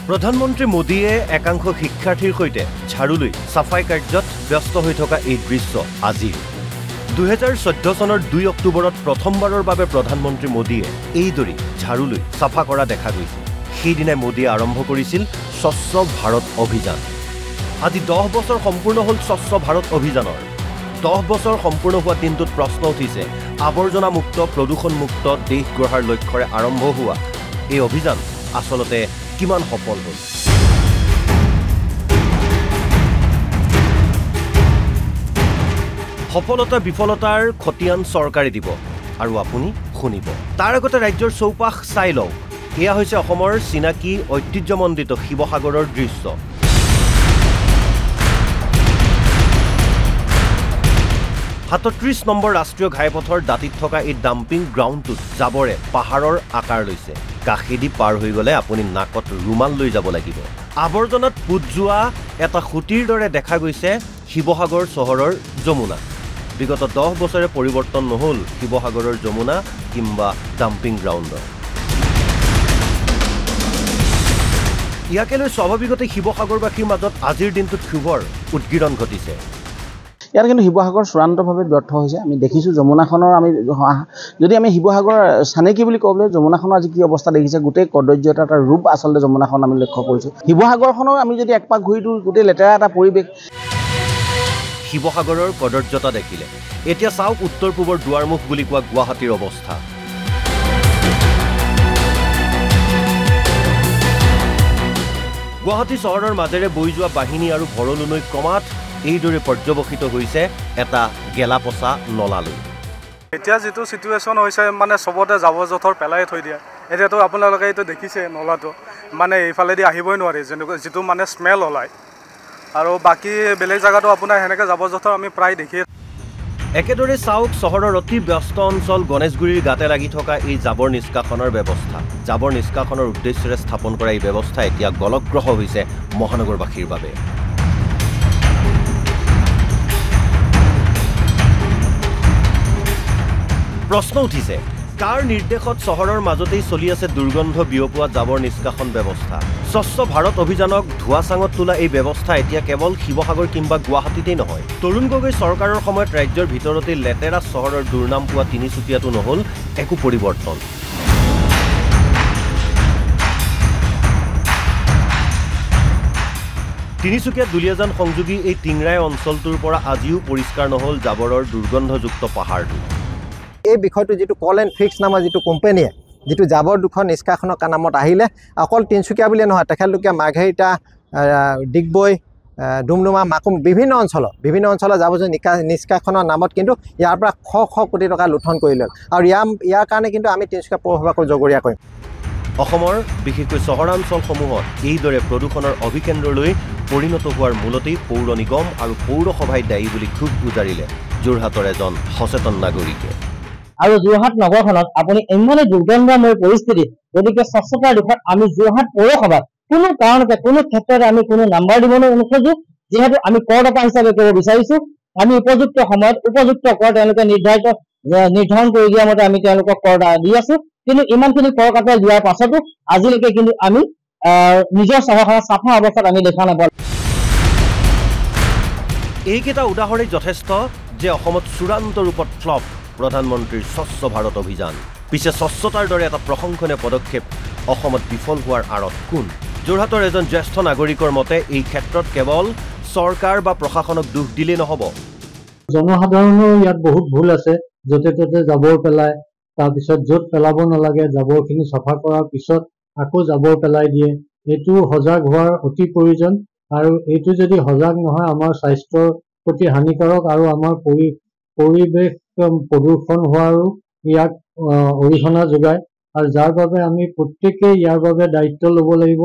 প্ৰধানমন্ত্ৰী মোদীয়ে একাংশ শিক্ষাৰ্থীৰ সৈতে ঝাৰুলৈ সাফাই কাৰ্যত ব্যস্ত হৈ থকা এই দৃশ্য আজিৰ 2014 চনৰ 2 অক্টোবৰত প্ৰথমবাৰৰ বাবে প্ৰধানমন্ত্ৰী মোদীয়ে এইদৰে ঝাৰুলৈ সাফা কৰা দেখা গৈছিল। সেইদিনাই মোদীয়ে আৰম্ভ কৰিছিল স্বচ্ছ ভাৰত অভিযান। আজি 10 বছৰ সম্পূৰ্ণ হ'ল স্বচ্ছ ভাৰত অভিযানৰ। 10 বছৰ সম্পূৰ্ণ হোৱা দিনটোত প্ৰশ্ন উঠিছে আৱৰ্জনা মুক্ত প্ৰদূষণ মুক্ত দেশ গঢ়াৰ লক্ষ্যৰে আৰম্ভ হোৱা এই অভিযান আসলতে কিমান সফল হ'ল। সফলতা বিফলতাৰ খতিয়ান চৰকাৰে দিব আৰু আপুনি শুনিব। তাৰ আগতে ৰাজ্যৰ চৌপাশ চাই লওক। এয়া হৈছে অসমৰ চিনাকি ঐতিহ্যমণ্ডিত শিৱসাগৰৰ দৃশ্য। সাতত্ৰিশ নম্বৰ ৰাষ্ট্ৰীয় ঘাইপথৰ দাঁতিত থকা এই ডাম্পিং গ্ৰাউণ্ডটোত জাবৰে পাহাৰৰ আকাৰ লৈছে। কাষেদি পাৰ হৈ গ'লে আপুনি নাকত ৰুমাল লৈ যাব লাগিব। আৱৰ্জনাত পোত যোৱা এটা খুঁটিৰ দৰে দেখা গৈছে শিৱসাগৰ চহৰৰ যমুনা। বিগত 10 বছৰে পৰিৱৰ্তন নহ'ল শিৱসাগৰৰ যমুনা কিংবা ডাম্পিং গ্ৰাউণ্ডৰ। ইয়াকে লৈ স্বাভাৱিকতে শিৱসাগৰবাসীৰ মাজত আজিৰ দিনটোত ক্ষোভৰ উদ্গীৰণ ঘটিছে। ইয়াত কিন্তু শিৱসাগৰ চূড়ান্তভাৱে ব্যৰ্থ হৈছে। আমি দেখিছোঁ যমুনাখনৰ যদি আমি শিৱসাগৰ চানেকি বুলি ক'বলৈ যমুনাখনৰ আজি কি অৱস্থা দেখিছে, গোটেই কদৰ্যতা এটা ৰূপ আচলতে যমুনাখন আমি লক্ষ্য কৰিছোঁ। শিৱসাগৰখনৰ আমি যদি একপাক ঘূৰি দিওঁ গোটেই লেতেৰা এটা পৰিৱেশ। শিৱসাগৰৰ কদৰ্যতা দেখিলে এতিয়া চাওক উত্তৰ পূবৰ দুৱাৰমুখ বুলি কোৱা গুৱাহাটীৰ অৱস্থা। গুৱাহাটী চহৰৰ মাজেৰে বৈ যোৱা বাহিনী আৰু ভৰলুলৈ ক্ৰমাৎ এইদৰে পৰ্যবেক্ষিত হৈছে এটা গেলা পচা নলালৈ। এতিয়া যিটো চিটুৱেশ্যন হৈছে মানে চবতে জাবৰ জোঁথৰ পেলাই থৈ দিয়ে। এতিয়াতো আপোনালোকে এইটো দেখিছে নলাটো মানে এইফালেদি আহিবই নোৱাৰি, যিটো মানে স্মেল ওলায়। আৰু বাকী বেলেগ জেগাতো আপোনাৰ সেনেকৈ জাবৰ জোঁথৰ আমি প্ৰায় দেখিয়ে। একেদৰে চাওক চহৰৰ অতি ব্যস্ত অঞ্চল গণেশগুৰিৰ গাতে লাগি থকা এই জাবৰ নিষ্কাশনৰ ব্যৱস্থা। জাবৰ নিষ্কাশনৰ উদ্দেশ্যেৰে স্থাপন কৰা এই ব্যৱস্থা এতিয়া গলগ্ৰহ হৈছে মহানগৰবাসীৰ বাবে। প্ৰশ্ন উঠিছে কাৰ নিৰ্দেশত চহৰৰ মাজতেই চলি আছে দুৰ্গন্ধ বিয়পোৱা জাবৰ নিষ্কাশন ব্যৱস্থা। স্বচ্ছ ভাৰত অভিযানক ধোঁৱাচাঙত তোলা এই ব্যৱস্থা এতিয়া কেৱল শিৱসাগৰ কিংবা গুৱাহাটীতেই নহয়। তৰুণ গগৈ চৰকাৰৰ সময়ত ৰাজ্যৰ ভিতৰতেই লেতেৰা চহৰৰ দুৰ্নাম পোৱা তিনিচুকীয়াতো নহ'ল একো পৰিৱৰ্তন। তিনিচুকীয়াত দুলীয়াজান সংযোগী এই টিংৰাই অঞ্চলটোৰ পৰা আজিও পৰিষ্কাৰ নহ'ল জাবৰৰ দুৰ্গন্ধযুক্ত পাহাৰটো। এই বিষয়টো যিটো কল এণ্ড ফিক্স নামৰ যিটো কোম্পানীয়ে যিটো জাবৰ দুখন নিষ্কাশনৰ নামত আহিলে অকল তিনিচুকীয়া বুলিয়ে নহয়, তেখেতলোকে মাৰ্ঘেৰিটা, ডিগবৈ, ডুমডুমা, মাকুম বিভিন্ন অঞ্চলৰ জাবৰ নিষ্কাশনৰ নামত কিন্তু ইয়াৰ পৰা শ কোটি টকা লুঠন কৰি ল'ল। আৰু ইয়াৰ কাৰণে কিন্তু আমি তিনিচুকীয়া পৌৰসভাক জগৰীয়া কৰিম। অসমৰ বিশেষকৈ চহৰাঞ্চলসমূহত এইদৰে প্ৰদূষণৰ অভিকেন্দ্ৰলৈ পৰিণত হোৱাৰ মূলতেই পৌৰ নিগম আৰু পৌৰসভাই দায়ী বুলি ক্ষোভ গুজাৰিলে যোৰহাটৰ এজন সচেতন নাগৰিকে। আৰু যোৰহাট নগৰখনত আপুনি ইমানেই দুৰ্গন্ধময় পৰিস্থিতি, গতিকে স্বচ্ছতাৰ দিশত আমি যোৰহাট পৌৰসভাত কোনো কাৰণতে কোনো ক্ষেত্ৰতে আমি কোনো নাম্বাৰ দিব নোখোজো। যিহেতু আমি কৰদাতা হিচাপে কৰিব বিচাৰিছোঁ, আমি উপযুক্ত সময়ত উপযুক্ত কৰ তেওঁলোকে নিৰ্ধাৰণ কৰি দিয়া মতে আমি তেওঁলোকক কৰ দি আছোঁ। কিন্তু ইমানখিনি কৰ কাটাই যোৱাৰ পাছতো আজিলৈকে কিন্তু আমি নিজৰ চহৰখনৰ চাফা অৱস্থাত আমি দেখা নাপাওঁ। এইকেইটা উদাহৰণেই যথেষ্ট যে অসমত চূড়ান্ত ৰূপত ফ্লপ প্ৰধানমন্ত্ৰীৰ স্বচ্ছ ভাৰত অভিযান। পিছে স্বচ্ছতাৰ দৰে এটা প্ৰশংসনীয় পদক্ষেপ অসমত বিফল হোৱাৰ আঁৰত কোন? যোৰহাটৰ এজন জ্যেষ্ঠ নাগৰিকৰ মতে এই ক্ষেত্ৰত কেৱল চৰকাৰ বা প্ৰশাসনক দোষ দিলেই নহ'ব। জনসাধাৰণৰ ইয়াত বহুত ভুল আছে। য'তে ত'তে জাবৰ পেলায়, তাৰপিছত য'ত পেলাব নালাগে জাবৰখিনি চাফা কৰাৰ পিছত আকৌ জাবৰ পেলাই দিয়ে। এইটো সজাগ হোৱাৰ অতি প্ৰয়োজন। আৰু এইটো যদি সজাগ নহয় আমাৰ স্বাস্থ্যৰ প্ৰতি হানিকাৰক আৰু আমাৰ পৰিৱেশ প্ৰদূষণ হোৱাৰো ইয়াক অৰিহণা যোগায়। আৰু যাৰ বাবে আমি প্ৰত্যেকেই ইয়াৰ বাবে দায়িত্ব ল'ব লাগিব।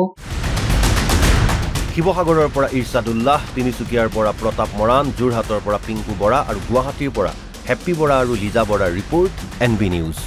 শিৱসাগৰৰ পৰা ইৰছাদুল্লাহ, তিনিচুকীয়াৰ পৰা প্ৰতাপ মৰাণ, যোৰহাটৰ পৰা পিংকু বৰা আৰু গুৱাহাটীৰ পৰা হেপ্পী বৰা আৰু লিজা বৰাৰ ৰিপৰ্ট NB নিউজ।